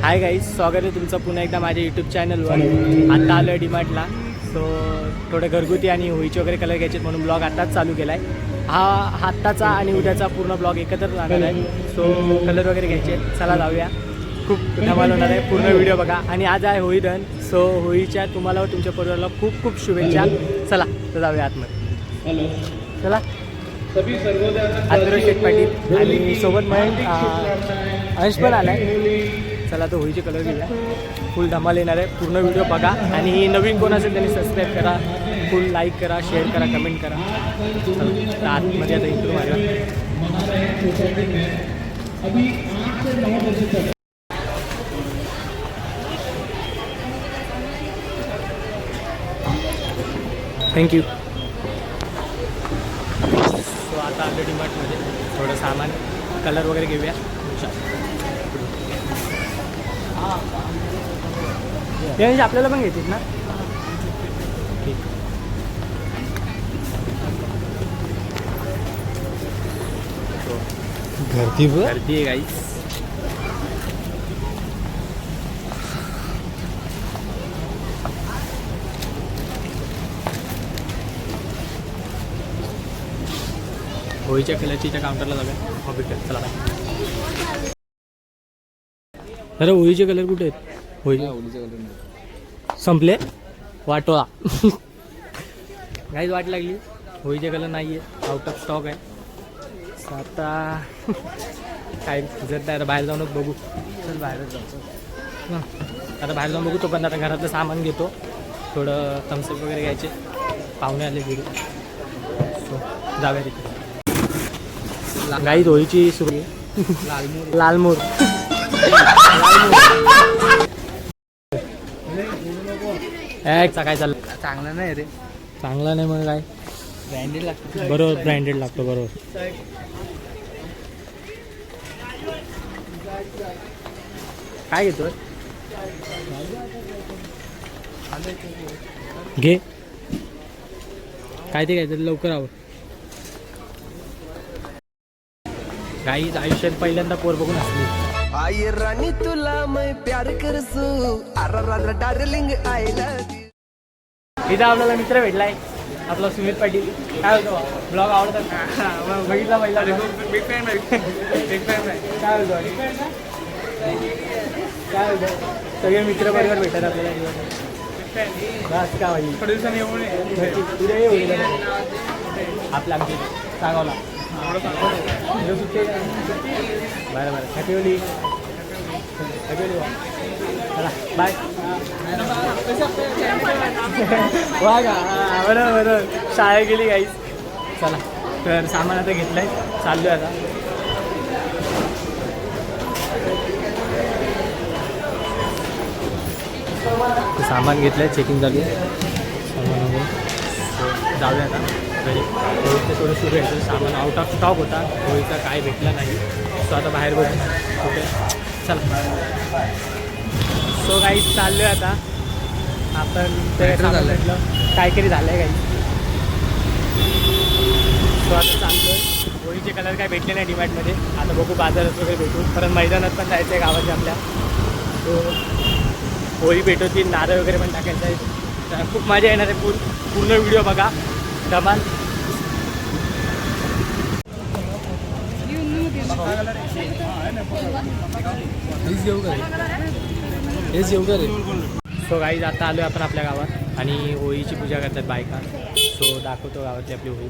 Hi guys, स्वागत आहे तुमचं पुन्हा एकदा माझ्या यूट्यूब चॅनलवर. आता आलो आहे डीमार्टला. सो थोडे घरगुती आणि होळीचे वगैरे कलर घ्यायचे म्हणून ब्लॉग आत्ताच चालू केला आहे. हा आत्ताचा आणि उद्याचा पूर्ण ब्लॉग एकत्र राहणार आहे. सो कलर वगैरे घ्यायचे, चला जाऊया. खूप धमाल होणार आहे, पूर्ण व्हिडिओ बघा. आणि आज आहे होळी दहन. सो होळीच्या तुम्हाला व तुमच्या परिवाराला खूप खूप शुभेच्छा. चला तर जाऊया आतमध्ये. चला. आतुर शेठ पाटील आणि सोबत मयंक अंश पण आला आहे. चला तर होळीचे कलर घेऊया. फुल धमाल येणार आहे, पूर्ण व्हिडिओ बघा. आणि नवीन कोण असेल त्यांनी सबस्क्राईब करा, फुल लाईक करा, शेअर करा, कमेंट करा. चला आतमध्ये आता इंटरव्ह्यू मारा. थँक्यू. सो आता आलो डीमार्टमध्ये, थोडं सामान कलर वगैरे घेऊया. म्हणजे आपल्याला पण घेतील ना. ठीक. गर्दी आहे गाईस. होळीच्या कलरची त्या काउंटरला जाऊया, मग भेटेल. चला. अरे होळीचे कलर कुठे आहेत? होळीचे कलर संपले. वाटोळा. काहीच वाट लागली. होळीचे कलर नाही आहे, आउट ऑफ स्टॉक आहे. आता काय जर नाही, बाहेर जाऊनच बघू. चल बाहेरच जाऊ. आता बाहेर जाऊन बघू. तो पण आता घरातलं सामान घेतो, थोडं थम्सअप वगैरे घ्यायचे. पाहुणे आले घरी. सो जाऊया तिथे. गाई होळीची सुरू आहे. लालमोर. काय चाललं? चांगला नाही रे. चांगला नाही मग काय? ब्रँडेड लागतो. बरोबर, ब्रँडेड लागतो. बरोबर. काय घेतोय? घे. काय ते घ्यायचं लवकर आव. काही आयुष्यात पहिल्यांदा पोर बघून असली. आई राणी तुला मैं प्यार करसू अरे डार्लिंग आय लव्ह यू. इथं आपल्याला मित्र भेटलाय, आपला सुमित पाटील. काय होतं ब्लॉग आवडतात? बघितला पहिला बिग फॅन आहे. काय होतं काय होतं? सगळे मित्र परिवार भेटतात आपल्याला. बस का भाई, थोड्या दिवसांनी येऊन उद्या येऊ. आपल्या आमची सांगावला सुट्टी. बरं बरं. Happy Holy. Happy Holy. चला बाय. वा का. बरं बरं. शाळा गेली गाईस. चला तर सामान आता घेतलं आहे, चाललो आहे आता. सामान घेतलं आहे, चेकिंग चालू आहे सामान वगैरे. जाऊया आता घरी. होळीचं थोडं सुरू आहे, सामान आउट ऑफ स्टॉक होता. होळीचा काय भेटला नाही. सो आता बाहेर बघू ओके. चला. सो काही चाललो आहे आता आपण. ते सामान भेटलं, काहीतरी झालं आहे काही. सो आता चाललो आहे. होळीचे कलर काय भेटले नाही डीमार्टमध्ये. आता बघू बाजारात वगैरे भेटू. परत मैदानात पण जायचं आहे गावाच्या आपल्या. सो होळी भेटवतील, नारळ वगैरे पण टाकायचं आहे. खूप मजा येणार आहे. पूर्ण व्हिडिओ बघा. धमाल. हेच येऊ का रे. सो गाईज आता आलो आहे आपण आपल्या गावात आणि होळीची पूजा करतात बायका. सो दाखवतो गावातली आपली होळी.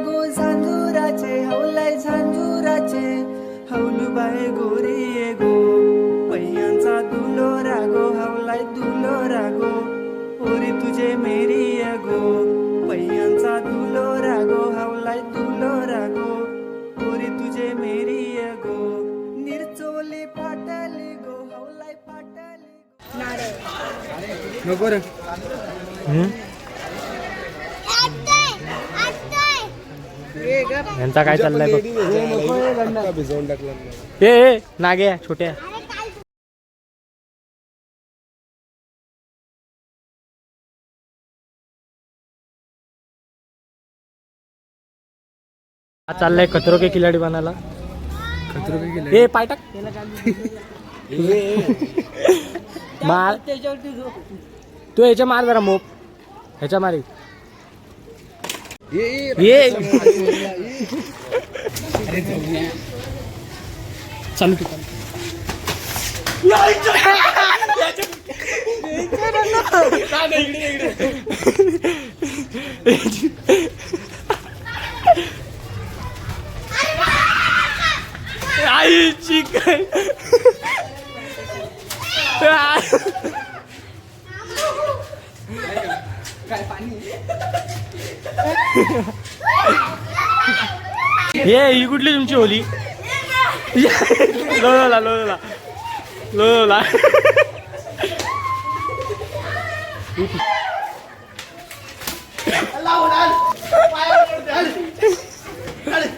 गो झांजुराचे हवलाय झांजुराचे हवलू बाय गोरी गो पैयांचा दुलो रागो हवलाय दुलो रागो ओरी तुझे मेरी गो पैयांचा दुलो रागो हवलाय दुलो रागो ओरी तुझे मेरी गो निर्चोली फाटली गो हवलाय फाटली. नको रे. यांचा काय चाललंय बघ. भिजवून टाकला. ए नाग्या छोट्या. चाललाय खतरो के खिलाडी बनायला. हे पाय टाक मार तू ह्याच्या मार जरा मोप ह्याच्या मार ये चालू तू आई चिकन हे ही कुठली तुमची होली लोला लोला लोला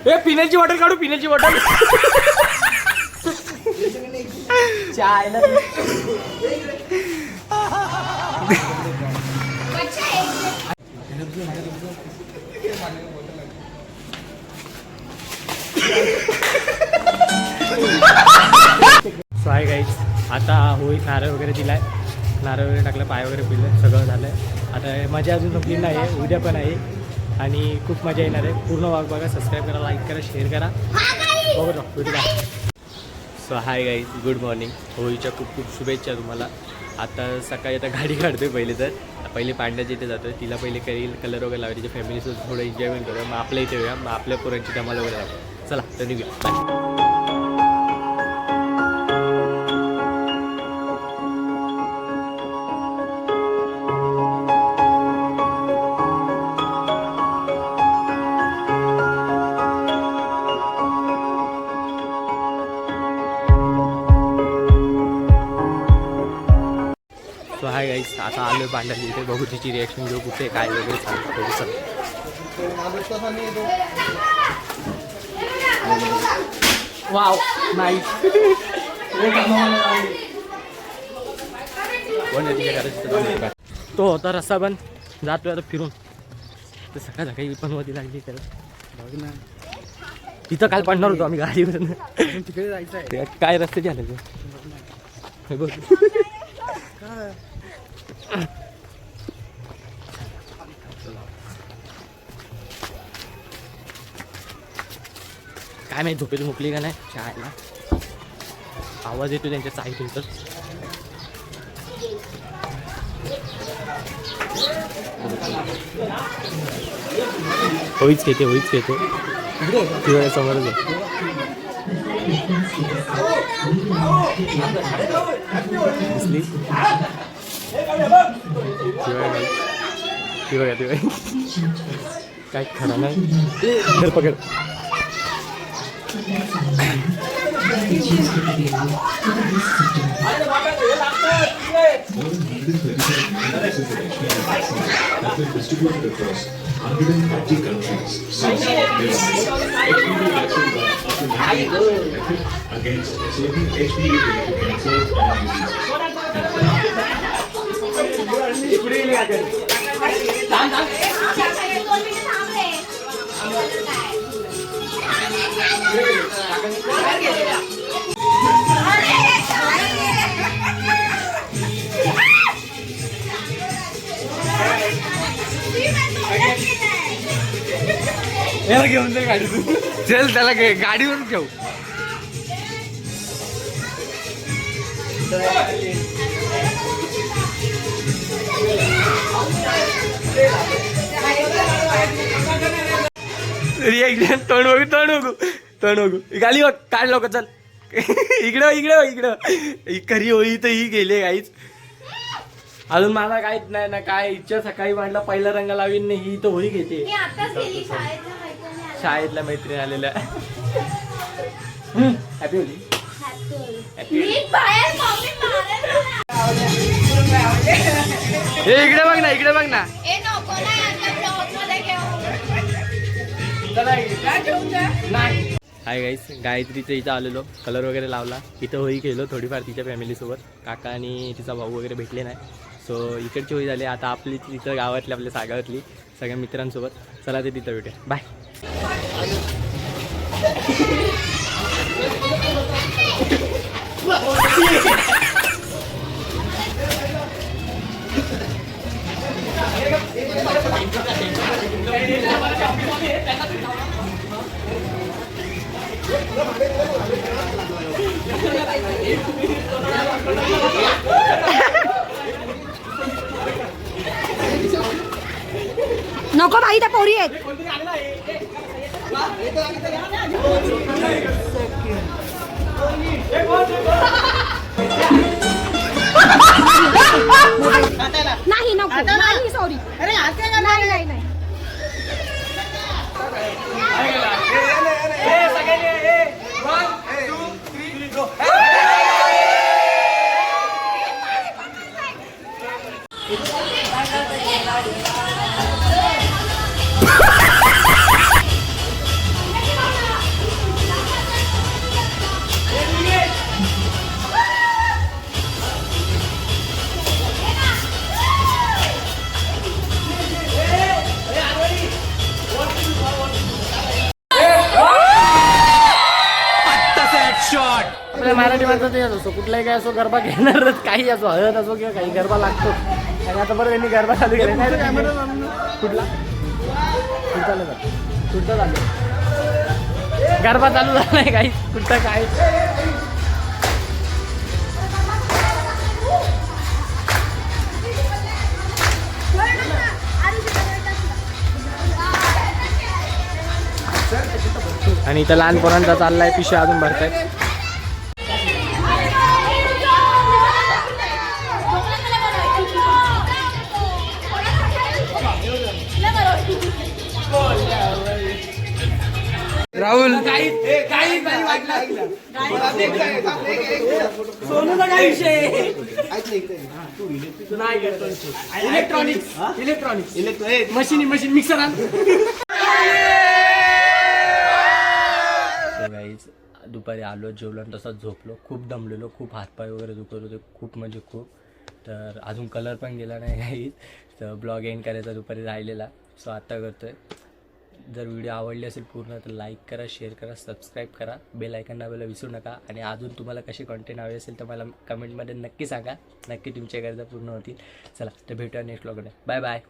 हे पिण्याची बॉटल काढू पिण्याची बॉटल सो आहे गाईज आता होळी नारळ वगैरे दिलाय नारळ वगैरे टाकलं पाय वगैरे पिलं सगळं झालं आता मजा अजून संपली नाही आहे उद्या पण आहे आणि खूप मजा येणार आहे पूर्ण वाघ बघा सबस्क्राईब करा लाईक करा शेअर करा बघा video so hi guys good morning होळीच्या खूप खूप शुभेच्छा तुम्हाला आता सकाळी आता गाडी काढतोय पहिले तर पहिले पांड्याच्या इथे जातो तिला पहिले करील कलर वगैरे लावा तिच्या फॅमिलीसोबत थोडं एन्जॉयमेंट करूया मग आपल्या इथे येऊया मग आपल्या पोरांची धमाल वगैरे लावूया चला तर निघूया बाय सो हाय गाईस आता आलो पांड्याची इथे बघू तिची रिॲक्शन घेऊ कुठे काय वगैरे चालतं बघू चल वाव नाईस तो होता रस्ता बंद जातोय आता फिरून तर सकाळ सकाळी पण मध्ये लागली त्याला बघ ना तिथं काल पडणार होतो आम्ही गाडीवरून तिकडे जायचं आहे काय रस्ते झाले ते बघ काय माहिती झोपेतून मुकली का नाही शाळेला आवाज येतो त्यांच्या चाईतून तर होईच घेते तिकडे समोरच आहे दिसली ती बघा काय खरं नाही पकड distributed across 130 countries. Against certain HPV-related cancers and diseases. याला घेऊन जाईल गाडी चल त्याला गाडीवरून ठेव रिॲक्शन तोंड बघू गाली बघ काढ लोक चल इकडं खरी होळी तर ही गेले काहीच अजून मला काहीच नाही ना काय इच्छा सकाळी मांडला पहिला रंग लावीन नाही ही तर होळी घेते शाळेतल्या मैत्रीण आलेल्या हॅपी होली इकडे बघ ना हाय गाईस गायत्रीच्या इथं आलेलो कलर वगैरे लावला इथं होळी केलो थोडीफार तिच्या फॅमिलीसोबत काका आणि तिचा भाऊ वगैरे भेटले नाही सो इकडची होळी झाली आता आपली तिथं गावातली आपल्या सागावातली सगळ्या मित्रांसोबत चला ते तिथं भेटूया बाय नको बाई त्या पोरी आहेत. नाही नको नाही सॉरी. नाही नाही नाही. आपल्या मराठी माणसाचं तेच असो, कुठलाही काय असो गरबा घेणारच, काही असो, हळद असो किंवा काही गरबा लागतो. आणि आता बरं त्यांनी गरबा चालू केला नाही कुठला कुठचा चालू गरबा चालू झाला नाही काही कुठं काय. आणि इथं लहान पोरांचा चाललाय, पिशव्या अजून भरतायत. राहुल सोनूचा काय विषय इलेक्ट्रॉनिक्स मशीन मिक्सर गाईज दुपारी आलो, जेवलो आणि तसाच झोपलो. खूप दमलेलो, खूप हातपाय वगैरे दुखत होते खूप म्हणजे खूप. तर अजून कलर पण गेला नाही गाईज. तर ब्लॉग एंड करायचा दुपारी राहिलेला, सो आत्ता करतोय. जर व्हिडिओ आवडली असेल पूर्ण तर लाईक करा, शेअर करा, सबस्क्राईब करा, बेल आयकॉन दाबायला विसरू नका. आणि अजून तुम्हाला कसे कंटेंट हवे असेल तर मला कमेंटमध्ये नक्की सांगा, नक्की तुमच्या गरजा पूर्ण होतील. चला तर भेटूया नेक्स्ट व्लॉगमध्ये. Bye bye.